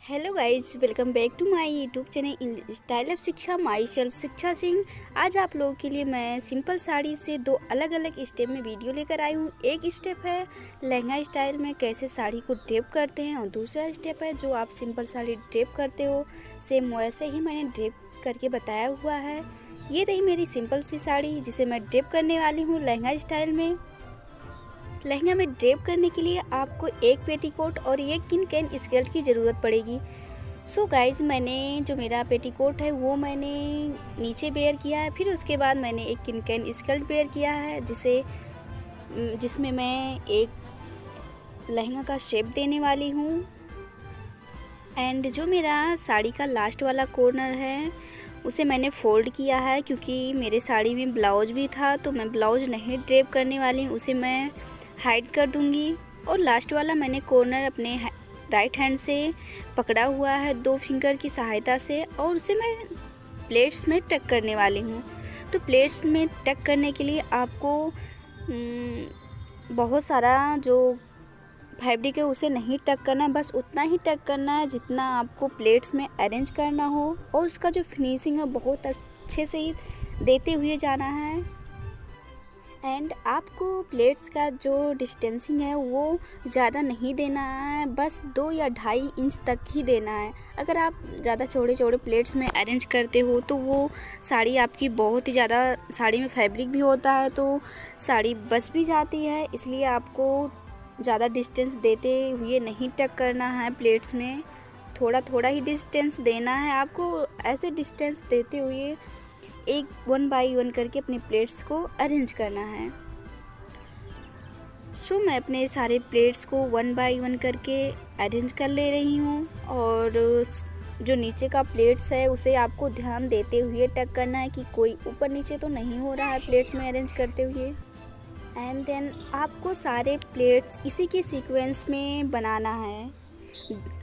Hello guys, welcome back to my YouTube channel in style of Shiksha my self शिक्षा सिंह। आज आप लोगों के लिए मैं सिंपल साड़ी से दो अलग अलग स्टेप में वीडियो लेकर आई हूँ। एक स्टेप है लहंगा स्टाइल में कैसे साड़ी को ड्रेप करते हैं और दूसरा स्टेप है जो आप सिंपल साड़ी ड्रेप करते हो सेम वैसे ही मैंने ड्रेप करके बताया हुआ है। ये रही मेरी सिंपल सी साड़ी जिसे मैं ड्रेप करने वाली हूँ लहंगा स्टाइल में। लहंगा में ड्रेप करने के लिए आपको एक पेटीकोट और एक किन कैन स्कर्ट की ज़रूरत पड़ेगी। सो गाइज, मैंने जो मेरा पेटीकोट है वो मैंने नीचे बेयर किया है, फिर उसके बाद मैंने एक किन कैन स्कर्ट बेयर किया है जिसमें मैं एक लहंगा का शेप देने वाली हूँ। एंड जो मेरा साड़ी का लास्ट वाला कॉर्नर है उसे मैंने फोल्ड किया है क्योंकि मेरे साड़ी में ब्लाउज भी था, तो मैं ब्लाउज नहीं ड्रेप करने वाली हूँ, उसे मैं हाइड कर दूंगी। और लास्ट वाला मैंने कॉर्नर अपने राइट हैंड से पकड़ा हुआ है दो फिंगर की सहायता से और उसे मैं प्लेट्स में टक करने वाली हूँ। तो प्लेट्स में टक करने के लिए आपको बहुत सारा जो फैब्रिक है उसे नहीं टक करना है, बस उतना ही टक करना है जितना आपको प्लेट्स में अरेंज करना हो और उसका जो फिनिशिंग है बहुत अच्छे से ही देते हुए जाना है। एंड आपको प्लेट्स का जो डिस्टेंसिंग है वो ज़्यादा नहीं देना है, बस 2 या 2.5 इंच तक ही देना है। अगर आप ज़्यादा चौड़े चौड़े प्लेट्स में अरेंज करते हो तो वो साड़ी आपकी बहुत ही ज़्यादा, साड़ी में फैब्रिक भी होता है तो साड़ी बच भी जाती है, इसलिए आपको ज़्यादा डिस्टेंस देते हुए नहीं टक करना है। प्लेट्स में थोड़ा थोड़ा ही डिस्टेंस देना है आपको। ऐसे डिस्टेंस देते हुए एक 1 बाई 1 करके अपने प्लेट्स को अरेंज करना है। सो मैं अपने सारे प्लेट्स को 1 बाई 1 करके अरेंज कर ले रही हूँ और जो नीचे का प्लेट्स है उसे आपको ध्यान देते हुए टक करना है कि कोई ऊपर नीचे तो नहीं हो रहा है प्लेट्स में अरेंज करते हुए। एंड देन आपको सारे प्लेट्स इसी के सीक्वेंस में बनाना है।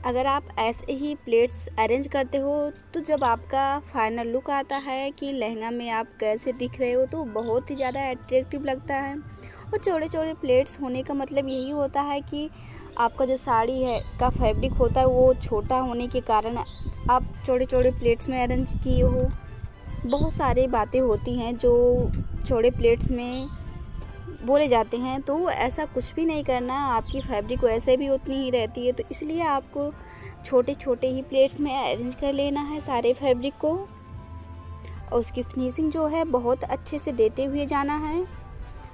अगर आप ऐसे ही प्लेट्स अरेंज करते हो तो जब आपका फाइनल लुक आता है कि लहंगा में आप कैसे दिख रहे हो तो बहुत ही ज़्यादा अट्रैक्टिव लगता है। और चौड़े चौड़े प्लेट्स होने का मतलब यही होता है कि आपका जो साड़ी है का फैब्रिक होता है वो छोटा होने के कारण आप चौड़े चौड़े प्लेट्स में अरेंज किए हो। बहुत सारी बातें होती हैं जो चौड़े प्लेट्स में बोले जाते हैं, तो ऐसा कुछ भी नहीं करना। आपकी फैब्रिक वैसे भी उतनी ही रहती है, तो इसलिए आपको छोटे छोटे ही प्लेट्स में अरेंज कर लेना है सारे फैब्रिक को और उसकी फिनिशिंग जो है बहुत अच्छे से देते हुए जाना है।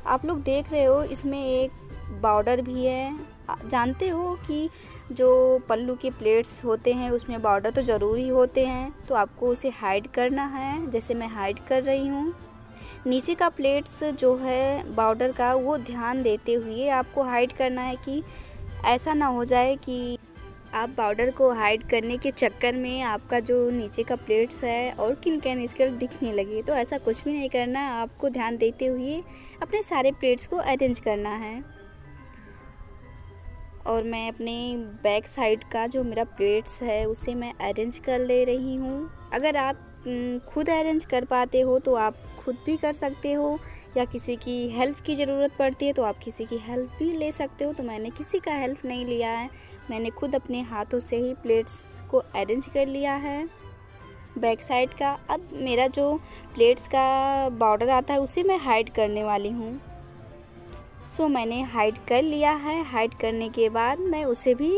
आप लोग देख रहे हो इसमें एक बॉर्डर भी है। जानते हो कि जो पल्लू के प्लेट्स होते हैं उसमें बॉर्डर तो ज़रूरी होते हैं, तो आपको उसे हाइड करना है जैसे मैं हाइड कर रही हूँ। नीचे का प्लेट्स जो है बॉर्डर का वो ध्यान देते हुए आपको हाइड करना है कि ऐसा ना हो जाए कि आप बॉर्डर को हाइड करने के चक्कर में आपका जो नीचे का प्लेट्स है और किन कैन स्कर्ट दिखने लगे, तो ऐसा कुछ भी नहीं करना है। आपको ध्यान देते हुए अपने सारे प्लेट्स को अरेंज करना है। और मैं अपने बैक साइड का जो मेरा प्लेट्स है उसे मैं अरेंज कर ले रही हूँ। अगर आप खुद अरेंज कर पाते हो तो आप खुद भी कर सकते हो, या किसी की हेल्प की ज़रूरत पड़ती है तो आप किसी की हेल्प भी ले सकते हो। तो मैंने किसी का हेल्प नहीं लिया है, मैंने खुद अपने हाथों से ही प्लेट्स को अरेंज कर लिया है बैक साइड का। अब मेरा जो प्लेट्स का बॉर्डर आता है उसे मैं हाइड करने वाली हूँ। सो मैंने हाइड कर लिया है। हाइड करने के बाद मैं उसे भी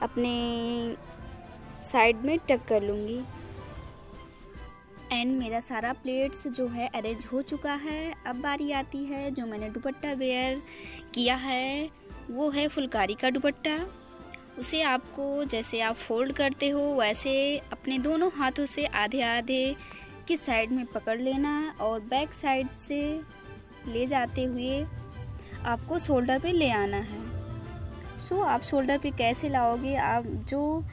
अपने साइड में टक कर लूँगी। एंड मेरा सारा प्लेट्स जो है अरेंज हो चुका है। अब बारी आती है जो मैंने दुपट्टा वेयर किया है, वो है फुलकारी का दुपट्टा। उसे आपको जैसे आप फोल्ड करते हो वैसे अपने दोनों हाथों से आधे आधे की साइड में पकड़ लेना है और बैक साइड से ले जाते हुए आपको शोल्डर पे ले आना है। सो आप शोल्डर पे कैसे लाओगे, आप जो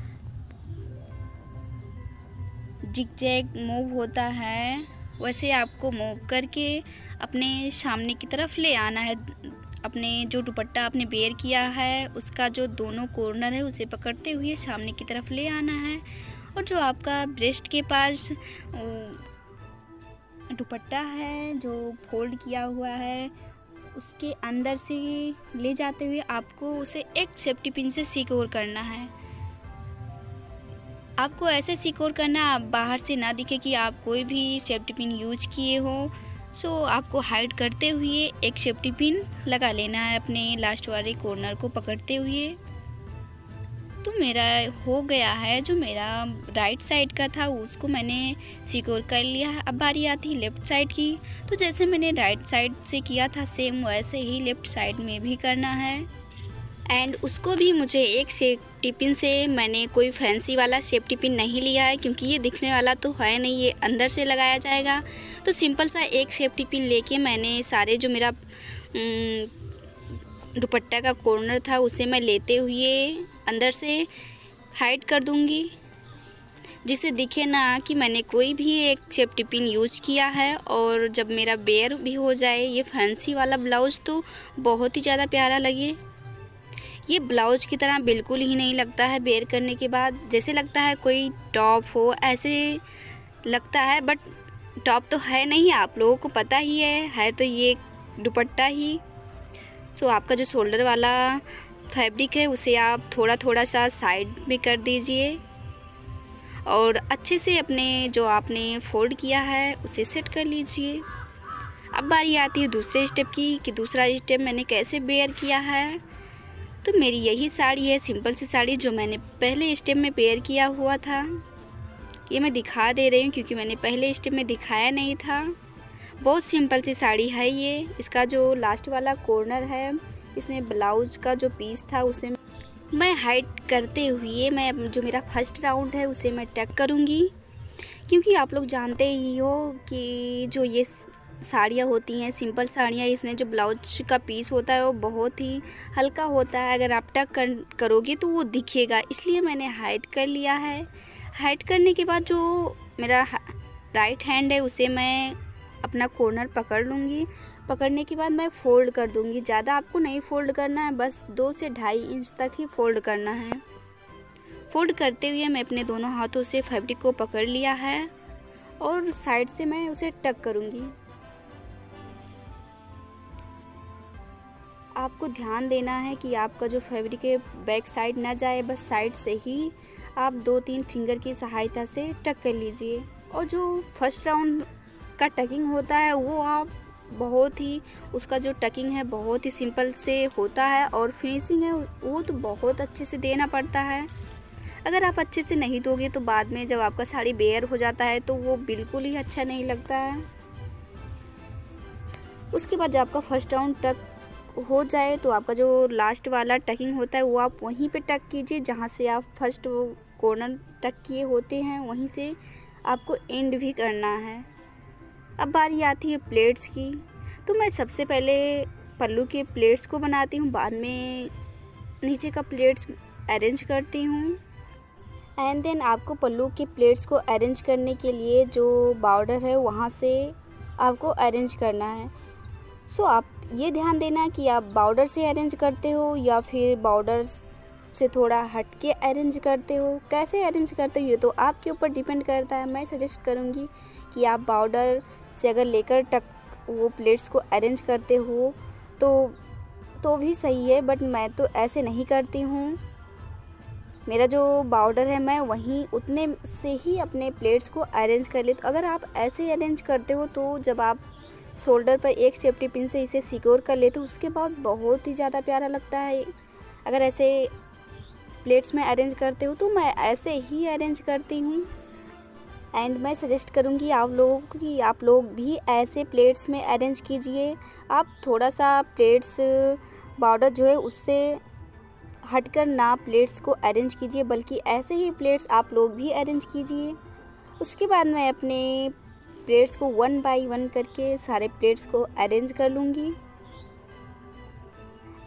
जिग-जैग मूव होता है वैसे आपको मूव करके अपने सामने की तरफ ले आना है। अपने जो दुपट्टा आपने बेयर किया है उसका जो दोनों कॉर्नर है उसे पकड़ते हुए सामने की तरफ ले आना है और जो आपका ब्रेस्ट के पास दुपट्टा है जो फोल्ड किया हुआ है उसके अंदर से ले जाते हुए आपको उसे एक सेफ्टी पिन से सिक्योर करना है। आपको ऐसे सिक्योर करना आप बाहर से ना दिखे कि आप कोई भी सेफ्टी पिन यूज किए हो। सो आपको हाइड करते हुए एक सेफ्टी पिन लगा लेना है अपने लास्ट वाले कॉर्नर को पकड़ते हुए। तो मेरा हो गया है, जो मेरा राइट साइड का था उसको मैंने सिक्योर कर लिया है। अब बारी आती है लेफ़्ट साइड की। तो जैसे मैंने राइट साइड से किया था सेम वैसे ही लेफ़्ट साइड में भी करना है। एंड उसको भी मुझे एक सेफ्टी पिन से, मैंने कोई फैंसी वाला सेफ्टी पिन नहीं लिया है क्योंकि ये दिखने वाला तो है नहीं, ये अंदर से लगाया जाएगा। तो सिंपल सा एक सेफ्टी पिन लेके मैंने सारे जो मेरा दुपट्टा का कॉर्नर था उसे मैं लेते हुए अंदर से हाइड कर दूंगी, जिससे दिखे ना कि मैंने कोई भी एक सेफ्टी पिन यूज किया है। और जब मेरा वेयर भी हो जाए ये फैंसी वाला ब्लाउज़ तो बहुत ही ज़्यादा प्यारा लगे। ये ब्लाउज़ की तरह बिल्कुल ही नहीं लगता है वेयर करने के बाद, जैसे लगता है कोई टॉप हो ऐसे लगता है, बट टॉप तो है नहीं, आप लोगों को पता ही है तो ये दुपट्टा ही। सो आपका जो शोल्डर वाला फैब्रिक है उसे आप थोड़ा थोड़ा सा साइड में कर दीजिए और अच्छे से अपने जो आपने फोल्ड किया है उसे सेट कर लीजिए। अब बारी आती है दूसरे स्टेप की कि दूसरा स्टेप मैंने कैसे वेयर किया है। तो मेरी यही साड़ी है, सिंपल सी साड़ी जो मैंने पहले स्टेप में वेयर किया हुआ था। ये मैं दिखा दे रही हूँ क्योंकि मैंने पहले स्टेप में दिखाया नहीं था। बहुत सिंपल सी साड़ी है ये। इसका जो लास्ट वाला कॉर्नर है इसमें ब्लाउज का जो पीस था उसे मैं हाइड करते हुए मैं जो मेरा फर्स्ट राउंड है उसे मैं टक करूँगी, क्योंकि आप लोग जानते ही हो कि जो ये साड़ियाँ होती हैं सिंपल साड़ियाँ, इसमें जो ब्लाउज का पीस होता है वो बहुत ही हल्का होता है। अगर आप टक करोगे तो वो दिखेगा, इसलिए मैंने हाइड कर लिया है। हाइड करने के बाद जो मेरा राइट हैंड है उसे मैं अपना कॉर्नर पकड़ लूँगी। पकड़ने के बाद मैं फ़ोल्ड कर दूँगी। ज़्यादा आपको नहीं फ़ोल्ड करना है, बस 2 से 2.5 इंच तक ही फ़ोल्ड करना है। फ़ोल्ड करते हुए मैं अपने दोनों हाथों से फैब्रिक को पकड़ लिया है और साइड से मैं उसे टक करूँगी। आपको ध्यान देना है कि आपका जो फैब्रिक है बैक साइड ना जाए, बस साइड से ही आप 2-3 फिंगर की सहायता से टक कर लीजिए। और जो फर्स्ट राउंड का टकिंग होता है वो आप बहुत ही, उसका जो टकिंग है बहुत ही सिंपल से होता है और फिनिशिंग है वो तो बहुत अच्छे से देना पड़ता है। अगर आप अच्छे से नहीं दोगे तो बाद में जब आपका साड़ी वेयर हो जाता है तो वो बिल्कुल ही अच्छा नहीं लगता है। उसके बाद जब आपका फर्स्ट राउंड टक हो जाए तो आपका जो लास्ट वाला टकिंग होता है वो आप वहीं पे टक कीजिए, जहाँ से आप फर्स्ट कॉर्नर टक किए होते हैं वहीं से आपको एंड भी करना है। अब बारी आती है प्लेट्स की। तो मैं सबसे पहले पल्लू के प्लेट्स को बनाती हूँ, बाद में नीचे का प्लेट्स अरेंज करती हूँ। एंड देन आपको पल्लू के प्लेट्स को अरेंज करने के लिए जो बॉर्डर है वहाँ से आपको अरेंज करना है। सो आप ये ध्यान देना कि आप बॉर्डर से अरेंज करते हो या फिर बॉर्डर से थोड़ा हट के अरेंज करते हो। कैसे अरेंज करते हो ये तो आपके ऊपर डिपेंड करता है। मैं सजेस्ट करूँगी कि आप बॉर्डर से अगर लेकर टक वो प्लेट्स को अरेंज करते हो तो भी सही है, बट मैं तो ऐसे नहीं करती हूँ। मेरा जो बॉर्डर है मैं वहीं उतने से ही अपने प्लेट्स को अरेंज कर लेती हूँ। अगर आप ऐसे अरेंज करते हो तो जब आप शोल्डर पर एक सेफ्टी पिन से इसे सिक्योर कर लेते हो उसके बाद बहुत ही ज़्यादा प्यारा लगता है। अगर ऐसे प्लेट्स में अरेंज करते हो तो मैं ऐसे ही अरेंज करती हूँ। एंड मैं सजेस्ट करूँगी आप लोगों को कि आप लोग भी ऐसे प्लेट्स में अरेंज कीजिए। आप थोड़ा सा प्लेट्स बॉर्डर जो है उससे हटकर ना प्लेट्स को अरेंज कीजिए, बल्कि ऐसे ही प्लेट्स आप लोग भी अरेंज कीजिए। उसके बाद मैं अपने प्लेट्स को 1 बाय 1 करके सारे प्लेट्स को अरेंज कर लूँगी।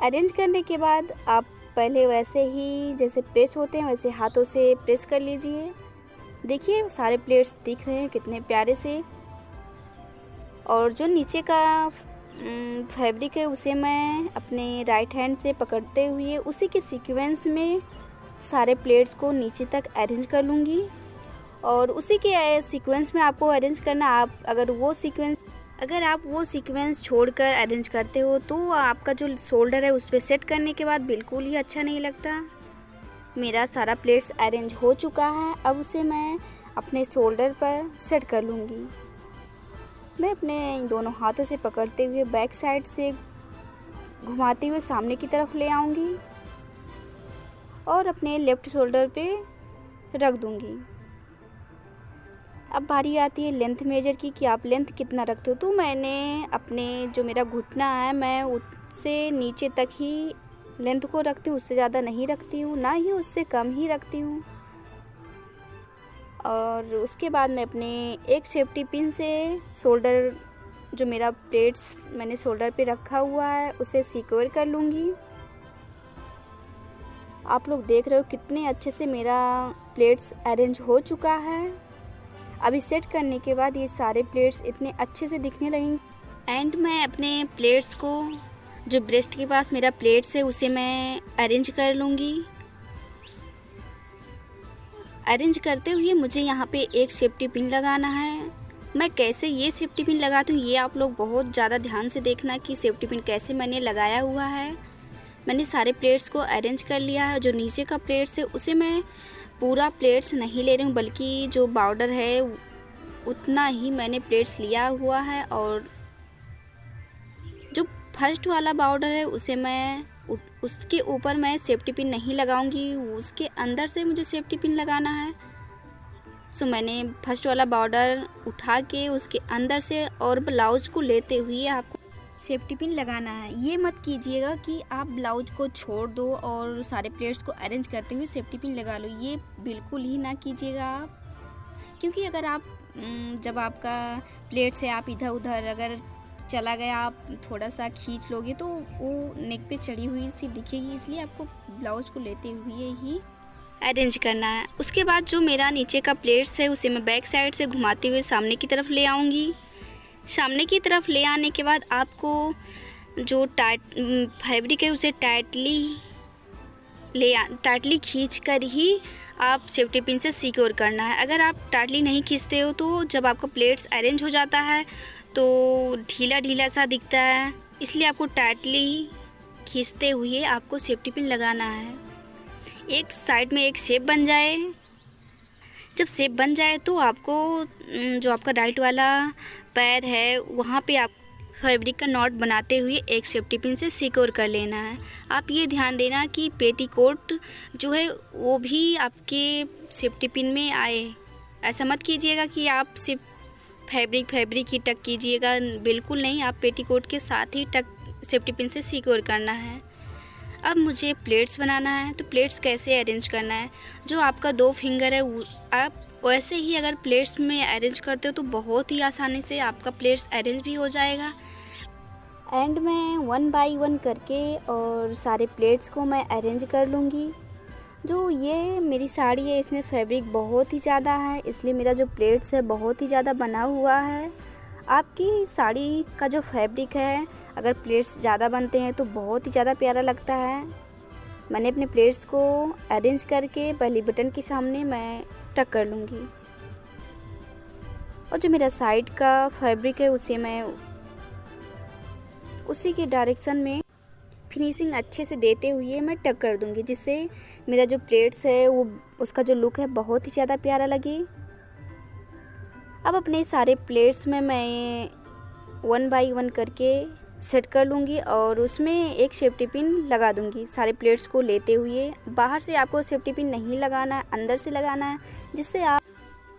अरेंज करने के बाद आप पहले वैसे ही जैसे प्रेस होते हैं वैसे हाथों से प्रेस कर लीजिए। देखिए सारे प्लेट्स दिख रहे हैं कितने प्यारे से। और जो नीचे का फैब्रिक है उसे मैं अपने राइट हैंड से पकड़ते हुए उसी के सीक्वेंस में सारे प्लेट्स को नीचे तक अरेंज कर लूँगी। और उसी के सीक्वेंस में आपको अरेंज करना। आप अगर आप वो सीक्वेंस छोड़कर अरेंज करते हो तो आपका जो शोल्डर है उस पर सेट करने के बाद बिल्कुल ही अच्छा नहीं लगता। मेरा सारा प्लेट्स अरेंज हो चुका है। अब उसे मैं अपने शोल्डर पर सेट कर लूँगी। मैं अपने दोनों हाथों से पकड़ते हुए बैक साइड से घुमाते हुए सामने की तरफ ले आऊँगी और अपने लेफ़्ट शोल्डर पे रख दूँगी। अब बारी आती है लेंथ मेजर की कि आप लेंथ कितना रखते हो। तो मैंने अपने जो मेरा घुटना है मैं उससे नीचे तक ही लेंथ को रखती हूँ, उससे ज़्यादा नहीं रखती हूँ, ना ही उससे कम ही रखती हूँ। और उसके बाद मैं अपने एक सेफ्टी पिन से शोल्डर जो मेरा प्लेट्स मैंने शोल्डर पे रखा हुआ है उसे सिक्योर कर लूँगी। आप लोग देख रहे हो कितने अच्छे से मेरा प्लेट्स अरेंज हो चुका है। अभी सेट करने के बाद ये सारे प्लेट्स इतने अच्छे से दिखने लगेंगे। एंड मैं अपने प्लेट्स को जो ब्रेस्ट के पास मेरा प्लेट्स है उसे मैं अरेंज कर लूँगी। अरेंज करते हुए मुझे यहाँ पे एक सेफ्टी पिन लगाना है। मैं कैसे ये सेफ्टी पिन लगाती हूँ ये आप लोग बहुत ज़्यादा ध्यान से देखना कि सेफ्टी पिन कैसे मैंने लगाया हुआ है। मैंने सारे प्लेट्स को अरेंज कर लिया है। जो नीचे का प्लेट्स है उसे मैं पूरा प्लेट्स नहीं ले रही हूँ, बल्कि जो बॉर्डर है उतना ही मैंने प्लेट्स लिया हुआ है। और जो फर्स्ट वाला बॉर्डर है उसे मैं उसके ऊपर मैं सेफ्टी पिन नहीं लगाऊंगी, उसके अंदर से मुझे सेफ्टी पिन लगाना है। सो मैंने फर्स्ट वाला बॉर्डर उठा के उसके अंदर से और ब्लाउज को लेते हुए आपको सेफ्टी पिन लगाना है। ये मत कीजिएगा कि आप ब्लाउज को छोड़ दो और सारे प्लेट्स को अरेंज करते हुए सेफ्टी पिन लगा लो, ये बिल्कुल ही ना कीजिएगा आप। क्योंकि अगर आप जब आपका प्लेट से आप इधर उधर अगर चला गया, आप थोड़ा सा खींच लोगे तो वो नेक पे चढ़ी हुई सी दिखेगी, इसलिए आपको ब्लाउज को लेते हुए ही अरेंज करना है। उसके बाद जो मेरा नीचे का प्लेट्स है उसे मैं बैक साइड से घुमाते हुए सामने की तरफ ले आऊँगी। सामने की तरफ ले आने के बाद आपको जो फैब्रिक है उसे टाइटली खींच कर ही आप सेफ्टी पिन से सिक्योर करना है। अगर आप टाइटली नहीं खींचते हो तो जब आपका प्लेट्स अरेंज हो जाता है तो ढीला ढीला सा दिखता है, इसलिए आपको टाइटली खींचते हुए आपको सेफ्टी पिन लगाना है। एक साइड में एक शेप बन जाए, जब शेप बन जाए तो आपको जो आपका राइट वाला पैर है वहाँ पे आप फैब्रिक का नॉट बनाते हुए एक सेफ्टी पिन से सिक्योर कर लेना है। आप ये ध्यान देना कि पेटीकोट जो है वो भी आपके सेफ्टी पिन में आए। ऐसा मत कीजिएगा कि आप सिर्फ फैब्रिक ही टक कीजिएगा, बिल्कुल नहीं, आप पेटीकोट के साथ ही टक सेफ्टी पिन से सिक्योर करना है। अब मुझे प्लेट्स बनाना है। तो प्लेट्स कैसे अरेंज करना है, जो आपका 2 फिंगर है आप वैसे ही अगर प्लेट्स में अरेंज करते हो तो बहुत ही आसानी से आपका प्लेट्स अरेंज भी हो जाएगा। एंड मैं 1 बाय 1 करके और सारे प्लेट्स को मैं अरेंज कर लूँगी। जो ये मेरी साड़ी है इसमें फैब्रिक बहुत ही ज़्यादा है, इसलिए मेरा जो प्लेट्स है बहुत ही ज़्यादा बना हुआ है। आपकी साड़ी का जो फैब्रिक है अगर प्लेट्स ज़्यादा बनते हैं तो बहुत ही ज़्यादा प्यारा लगता है। मैंने अपने प्लेट्स को अरेंज करके पहली बटन के सामने मैं टक कर लूँगी और जो मेरा साइड का फैब्रिक है उसे मैं उसी के डायरेक्शन में फिनिशिंग अच्छे से देते हुए मैं टक कर दूँगी, जिससे मेरा जो प्लेट्स है वो उसका जो लुक है बहुत ही ज़्यादा प्यारा लगे। अब अपने सारे प्लेट्स में मैं 1 बाय 1 करके सेट कर लूँगी और उसमें एक सेफ्टी पिन लगा दूँगी सारे प्लेट्स को लेते हुए। बाहर से आपको सेफ्टी पिन नहीं लगाना है, अंदर से लगाना है, जिससे आप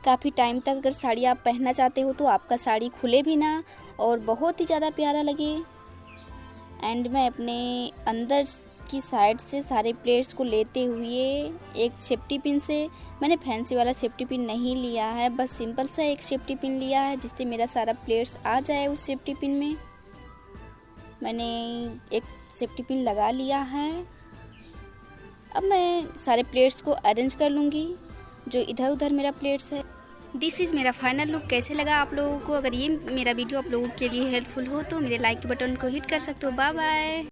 काफ़ी टाइम तक अगर साड़ी आप पहनना चाहते हो तो आपका साड़ी खुले भी ना और बहुत ही ज़्यादा प्यारा लगे। एंड मैं अपने अंदर की साइड से सारे प्लेट्स को लेते हुए एक सेफ्टी पिन से, मैंने फैंसी वाला सेफ्टी पिन नहीं लिया है, बस सिंपल सा एक सेफ्टी पिन लिया है जिससे मेरा सारा प्लेट्स आ जाए उस सेफ्टी पिन में। मैंने एक सेफ्टी पिन लगा लिया है। अब मैं सारे प्लेट्स को अरेंज कर लूँगी जो इधर उधर मेरा प्लेट्स है। दिस इज़ मेरा फाइनल लुक। कैसे लगा आप लोगों को? अगर ये मेरा वीडियो आप लोगों के लिए हेल्पफुल हो तो मेरे लाइक के बटन को हिट कर सकते हो। Bye bye.